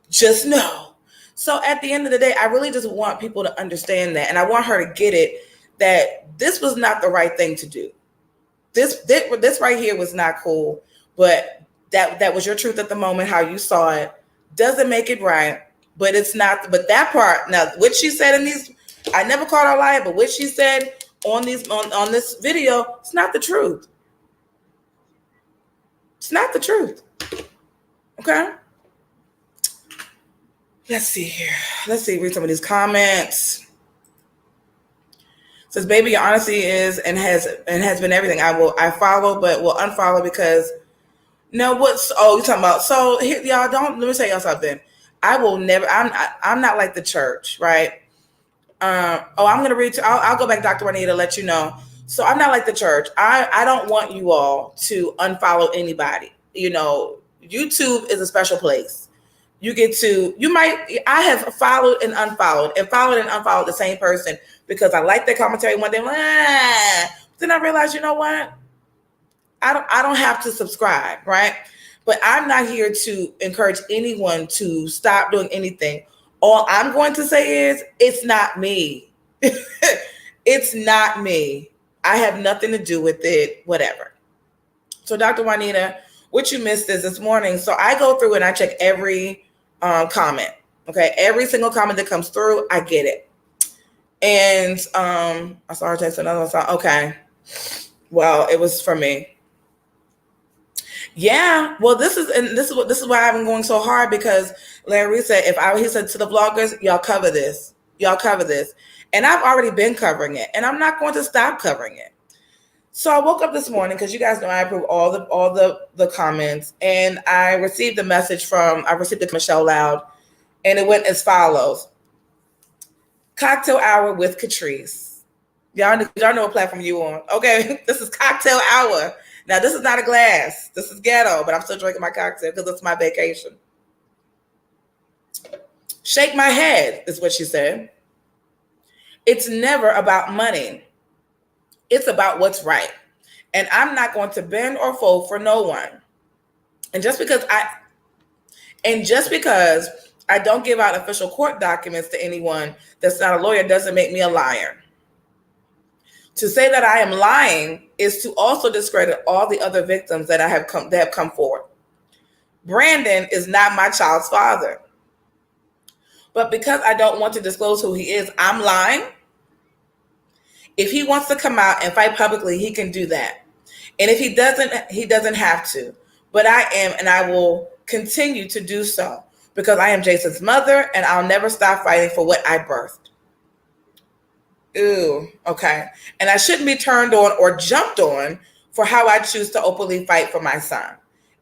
just know. So at the end of the day, I really just want people to understand that. And I want her to get it, that this was not the right thing to do. This right here was not cool. But that was your truth at the moment, how you saw it. Doesn't make it right. But it's not. But that part, now, what she said in these, I never called her a liar, but what she said on this video, it's not the truth. It's not the truth. Okay? Let's see here. Let's see, read some of these comments. It says, baby, your honesty is and has been everything. I follow, but will unfollow because you're talking about, so here, y'all, let me tell y'all something. I will never, I'm not like the church, right? I'm gonna read I'll go back, Dr. Juanita, to let you know. So I'm not like the church. I don't want you all to unfollow anybody. You know, YouTube is a special place. I have followed and unfollowed the same person because I like their commentary one day. Then I realized, you know what? I don't have to subscribe, right? But I'm not here to encourage anyone to stop doing anything. All I'm going to say is, it's not me. It's not me. I have nothing to do with it, whatever. So Dr. Juanita, what you missed is this morning. So I go through and I check every comment. Okay. Every single comment that comes through, I get it. And I saw her text another one. Okay. Well, it was for me. Yeah. Well, this is why I've been going so hard, because Larry said, he said to the vloggers, y'all cover this. Y'all cover this. And I've already been covering it, and I'm not going to stop covering it. So I woke up this morning, because you guys know I approve all the comments, and I received a message from Michelle Loud, and it went as follows: Cocktail hour with Catrice. Y'all know what platform you on. Okay, this is cocktail hour. Now, this is not a glass. This is ghetto, but I'm still drinking my cocktail because it's my vacation. Shake my head is what she said. It's never about money. It's about what's right. And I'm not going to bend or fold for no one. And just because I don't give out official court documents to anyone that's not a lawyer doesn't make me a liar. To say that I am lying is to also discredit all the other victims that have come forward. Brandon is not my child's father. But because I don't want to disclose who he is, I'm lying. If he wants to come out and fight publicly, he can do that. And if he doesn't have to. But I am, and I will continue to do so because I am Jason's mother and I'll never stop fighting for what I birthed. Ooh, okay. And I shouldn't be turned on or jumped on for how I choose to openly fight for my son.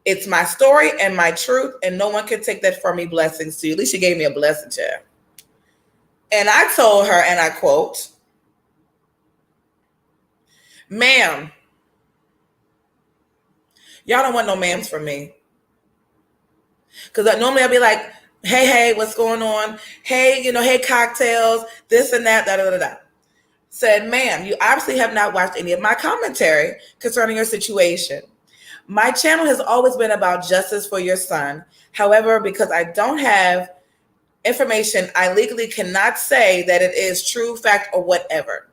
It's my story and my truth, and no one can take that from me. Blessings to you. At least she gave me a blessing, chair. And I told her, and I quote, ma'am, y'all don't want no ma'ams from me. Because normally I'll be like, hey, what's going on? Hey, hey, cocktails, this and that, da. Said, ma'am, you obviously have not watched any of my commentary concerning your situation. My channel has always been about justice for your son. However, because I don't have information, I legally cannot say that it is true, fact, or whatever.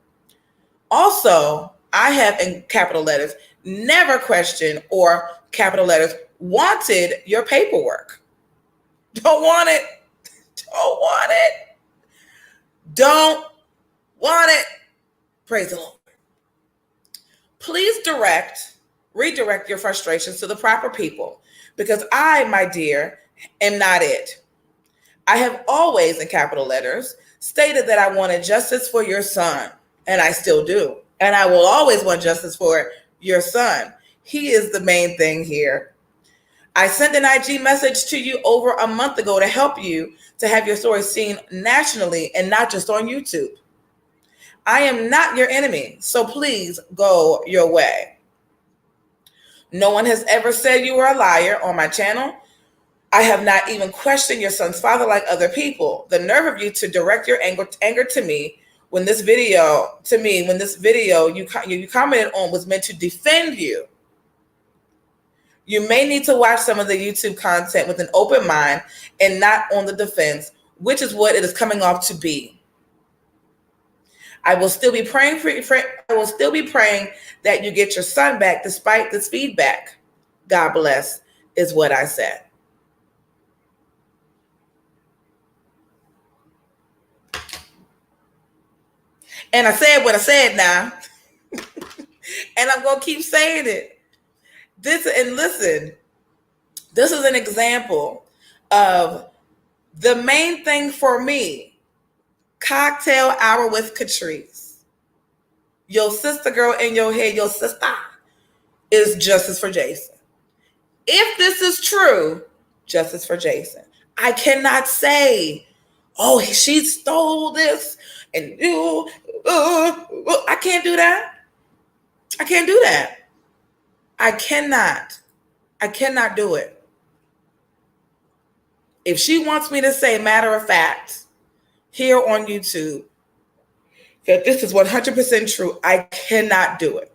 Also, I have, in capital letters, never questioned or capital letters wanted your paperwork. Don't want it. Don't want it. Don't want it. Praise the Lord. Please redirect your frustrations to the proper people because I, my dear, am not it. I have always, in capital letters, stated that I wanted justice for your son, and I still do. And I will always want justice for your son. He is the main thing here. I sent an IG message to you over a month ago to help you to have your story seen nationally and not just on YouTube. I am not your enemy, so please go your way. No one has ever said you were a liar on my channel. I have not even questioned your son's father like other people. The nerve of you to direct your anger to me when this video you commented on was meant to defend you. You may need to watch some of the YouTube content with an open mind and not on the defense, which is what it is coming off to be. I will still be praying that you get your son back despite this feedback. God bless is what I said. And I said what I said now. And I'm going to keep saying it. Listen, this is an example of the main thing for me. Cocktail hour with Catrice. Your sister girl in your head, your sister, is justice for Jason. If this is true, justice for Jason. I cannot say, oh, she stole this and you. I can't do that. I can't do that. I cannot do it. If she wants me to say matter of fact here on YouTube that this is 100% true, I cannot do it.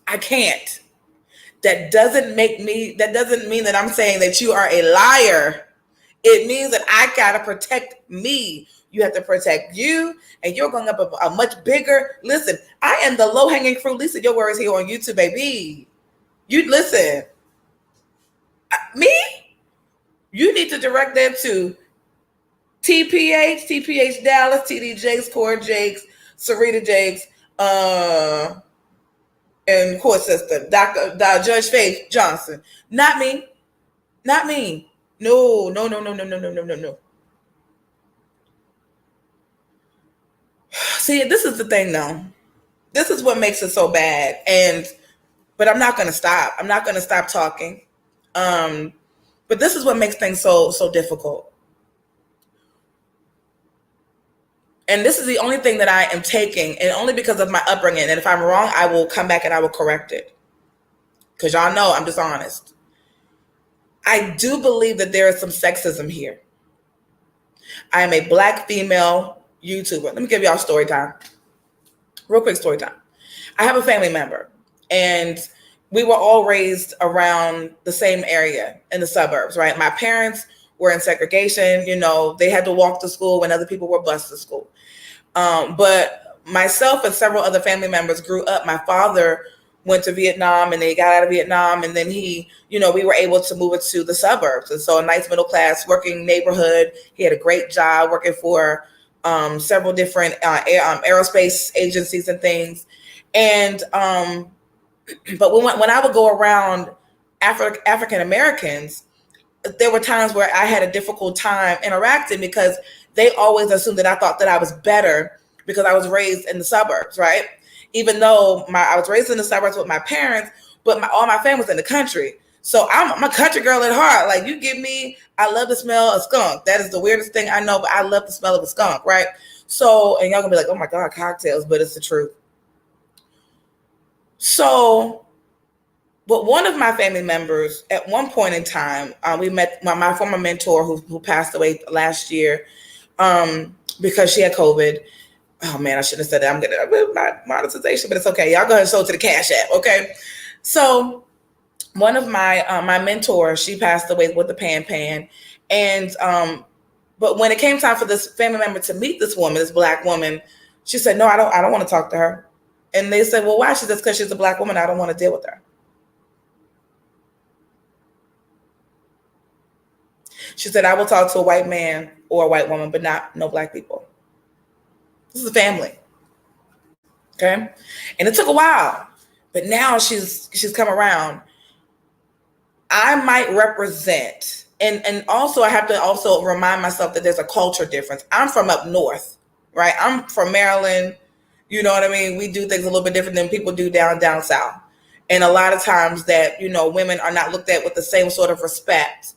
I can't. That doesn't mean that I'm saying that you are a liar. It means that I gotta protect me. You have to protect you, and you're going up a much bigger. Listen, I am the low-hanging fruit. Lisa, your words here on YouTube, baby. You listen. Me? You need to direct them to TPH Dallas, TD Jakes, Core Jakes, Sarita Jakes, and court system, Dr. Judge Faith Johnson. Not me. Not me. No. See, this is the thing though. This is what makes it so bad. But I'm not gonna stop. I'm not gonna stop talking. But this is what makes things so difficult. And this is the only thing that I am taking, and only because of my upbringing. And if I'm wrong, I will come back and I will correct it. Because y'all know I'm just honest. I do believe that there is some sexism here. I am a Black female YouTuber. Let me give y'all story time. Real quick story time. I have a family member, and we were all raised around the same area in the suburbs, right? My parents were in segregation. You know, they had to walk to school when other people were bused to school. But myself and several other family members grew up. My father went to Vietnam, and they got out of Vietnam, and then we were able to move it to the suburbs. And so a nice middle class working neighborhood. He had a great job working for several different aerospace agencies and things. And but when I would go around African Americans, there were times where I had a difficult time interacting because they always assumed that I thought that I was better because I was raised in the suburbs, right? Even though I was raised in the suburbs with my parents, but all my family was in the country. So I'm a country girl at heart. Like, you give me, I love the smell of skunk. That is the weirdest thing I know, but I love the smell of a skunk, right? So, and y'all gonna be like, oh my God, cocktails, but it's the truth. So, but one of my family members, at one point in time, we met my former mentor who passed away last year because she had COVID. Oh man, I shouldn't have said that. I'm getting my monetization, but it's okay. Y'all go ahead and show it to the Cashapp, okay? So one of my mentors, she passed away with the pan, and but when it came time for this family member to meet this woman, this Black woman, she said, "No, I don't want to talk to her." And they said, "Well, why?" She said, "Because she's a Black woman. I don't want to deal with her." She said, "I will talk to a white man or a white woman, but no Black people. This is a family." Okay. And it took a while, but now she's come around. I might represent, and also I have to also remind myself that there's a culture difference. I'm from up north, right? I'm from Maryland. You know what I mean? We do things a little bit different than people do down south. And a lot of times that, women are not looked at with the same sort of respect.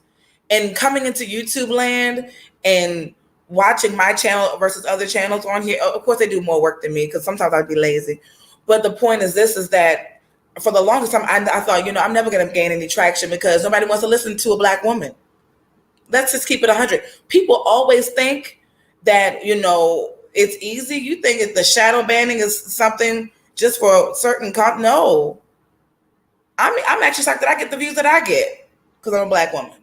And coming into YouTube land and watching my channel versus other channels on here, of course they do more work than me because sometimes I'd be lazy. But the point is that for the longest time, I thought, I'm never going to gain any traction because nobody wants to listen to a Black woman. Let's just keep it 100. People always think that, it's easy. You think the shadow banning is something just for certain no. I'm actually shocked that I get the views that I get because I'm a Black woman.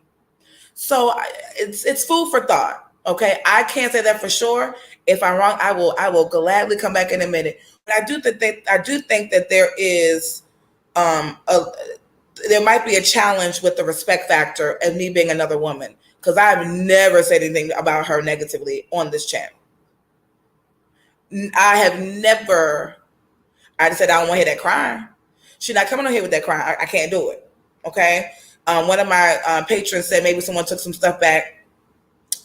So it's food for thought. Okay, I can't say that for sure. If I'm wrong, I will gladly come back in a minute. But I do think that there is there might be a challenge with the respect factor of me being another woman, because I've never said anything about her negatively on this channel. I have never. I just said I don't want to hear that crying. She's not coming on here with that crying. I can't do it. Okay. One of my patrons said maybe someone took some stuff back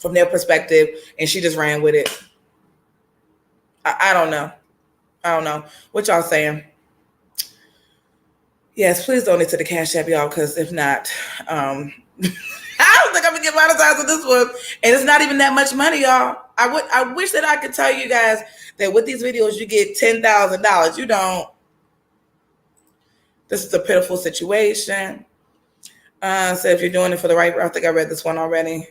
from their perspective and she just ran with it. I don't know. What y'all saying? Yes, please donate to the Cash App, y'all, because if not, I don't think I'm gonna get monetized with this one. And it's not even that much money, y'all. I wish that I could tell you guys that with these videos you get $10,000. You don't. This is a pitiful situation. So if you're doing it for the right, I think I read this one already.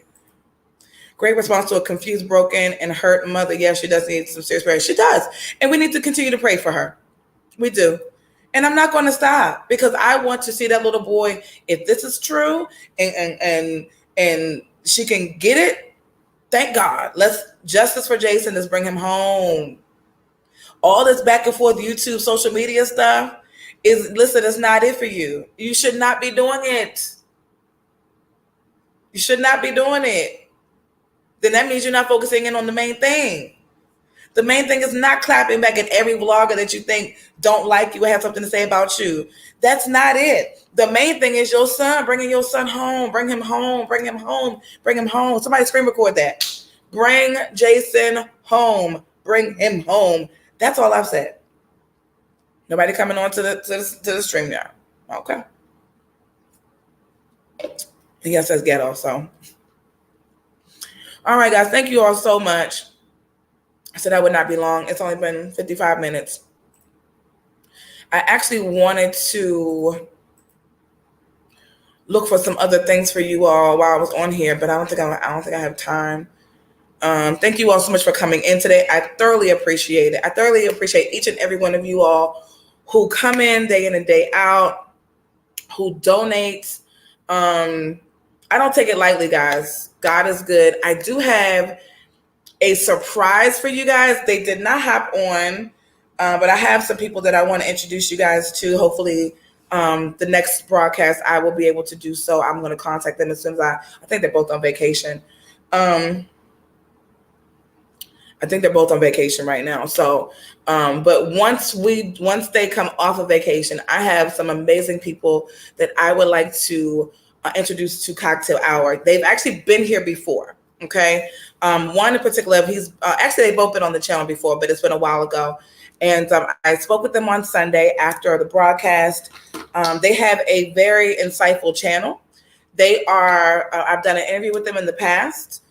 Great response to a confused, broken, and hurt mother. Yes, she does need some serious prayer. She does. And we need to continue to pray for her. We do. And I'm not going to stop because I want to see that little boy, if this is true and she can get it, thank God. Let's justice for Jason. Let's bring him home. All this back and forth YouTube, social media stuff it's not it for you. You should not be doing it. You should not be doing it. Then that means you're not focusing in on the main thing. The main thing is not clapping back at every vlogger that you think don't like you or have something to say about you. That's not it. The main thing is your son, bringing your son home. Bring him home. Bring him home. Bring him home. Somebody screen record that. Bring Jason home. Bring him home. That's all I've said. Nobody coming on to the stream now. Okay. Yes, that's ghetto. So, all right, guys. Thank you all so much. So that would not be long. It's only been 55 minutes. I actually wanted to look for some other things for you all while I was on here, but I don't think I have time. Thank you all so much for coming in today. I thoroughly appreciate it. I thoroughly appreciate each and every one of you all who come in and day out, who donate. I don't take it lightly, guys. God is good. I do have a surprise for you guys. They did not hop on, but I have some people that I want to introduce you guys to. Hopefully, the next broadcast I will be able to do so. I'm going to contact them as soon as I think they're both on vacation. I think they're both on vacation right now. So, but once they come off of vacation, I have some amazing people that I would like to introduce to Cocktail Hour. They've actually been here before. Okay. One in particular, he's actually, they've both been on the channel before, but it's been a while ago. And I spoke with them on Sunday after the broadcast. They have a very insightful channel. They are, I've done an interview with them in the past.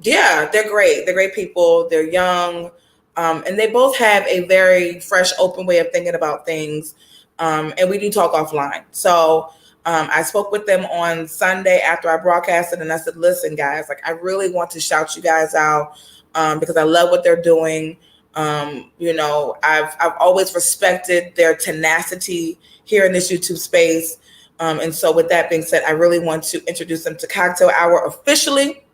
Yeah, they're great. They're great people. They're young. And they both have a very fresh, open way of thinking about things. And we do talk offline. So I spoke with them on Sunday after I broadcasted, and I said, listen, guys, like, I really want to shout you guys out because I love what they're doing. You know, I've always respected their tenacity here in this YouTube space. And so with that being said, I really want to introduce them to Cocktail Hour officially.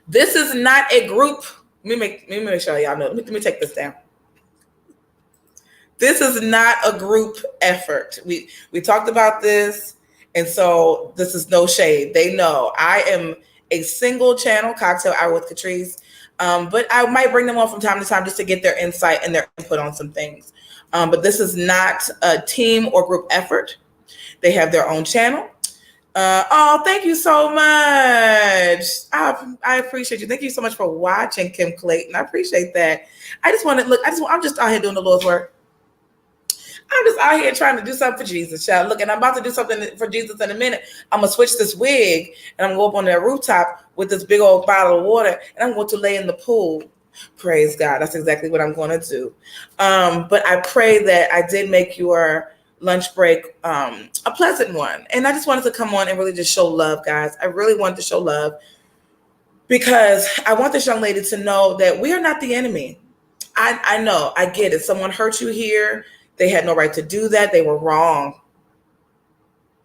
This is not a group. Let me make sure y'all know. Let me take this down. This is not a group effort. We talked about this, and so this is no shade. They know I am a single channel, Cocktail Hour with Catrice, but I might bring them on from time to time just to get their insight and their input on some things. But this is not a team or group effort. They have their own channel. Oh, thank you so much. I appreciate you. Thank you so much for watching, Kim Clayton. I appreciate that. I'm just out here doing the Lord's work. I'm just out here trying to do something for Jesus, child. Look, and I'm about to do something for Jesus in a minute. I'm going to switch this wig, and I'm going to go up on that rooftop with this big old bottle of water, and I'm going to lay in the pool. Praise God. That's exactly what I'm going to do. But I pray that I did make your lunch break a pleasant one. And I just wanted to come on and really just show love, guys. I really wanted to show love because I want this young lady to know that we are not the enemy. I know, I get it. Someone hurt you here. They had no right to do that. They were wrong.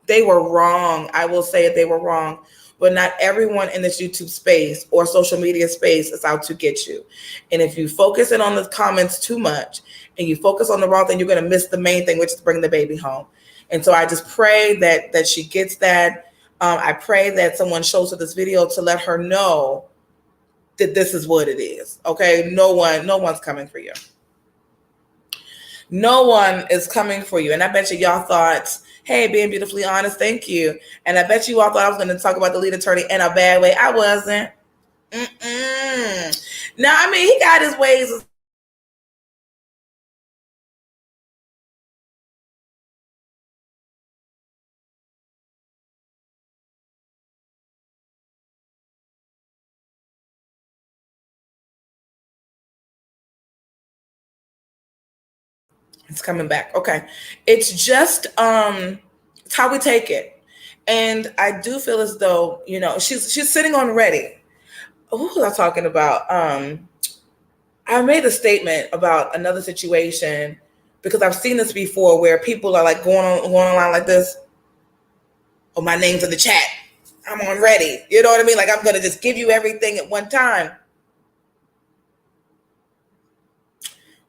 They were wrong. I will say it, they were wrong. But not everyone in this YouTube space or social media space is out to get you. And if you focus in on the comments too much and you focus on the wrong thing, you're going to miss the main thing, which is bringing the baby home. And so I just pray that she gets that. I pray that someone shows her this video to let her know that this is what it is. Okay. No one's coming for you. No one is coming for you. And I bet y'all thought, hey, being beautifully honest, thank you. And I bet you all thought I was going to talk about the lead attorney in a bad way. I wasn't. Now, I mean, he got his ways. It's coming back. Okay. It's just it's how we take it. And I do feel as though, you know, she's sitting on ready. Who was I talking about? I made a statement about another situation because I've seen this before where people are like going online like this. Oh, my name's in the chat. I'm on ready. You know what I mean? Like, I'm going to just give you everything at one time.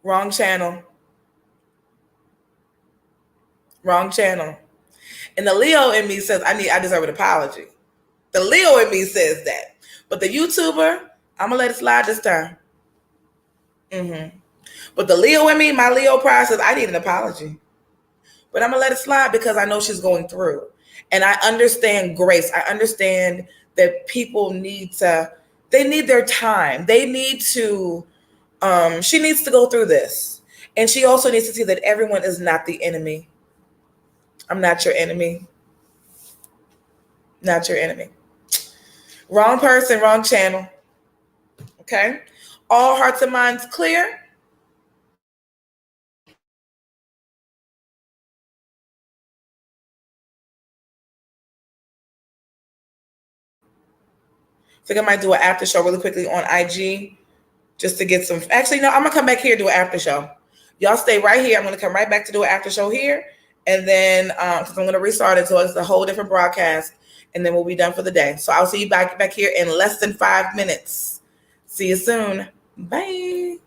Wrong channel. Wrong channel. And the Leo in me says, I deserve an apology. The Leo in me says that. But the YouTuber, I'm going to let it slide this time. But the Leo in me, my Leo pride says, I need an apology. But I'm going to let it slide because I know she's going through. And I understand grace. I understand that people need their time. They need to, she needs to go through this. And she also needs to see that everyone is not the enemy. I'm not your enemy. Not your enemy. Wrong person, wrong channel. Okay. All hearts and minds clear? I think I might do an after show really quickly on IG just to get some. Actually, no, I'm going to come back here and do an after show. Y'all stay right here. I'm going to come right back to do an after show here. And then, because I'm going to restart it, so it's a whole different broadcast. And then we'll be done for the day. So I'll see you back here in less than 5 minutes. See you soon. Bye.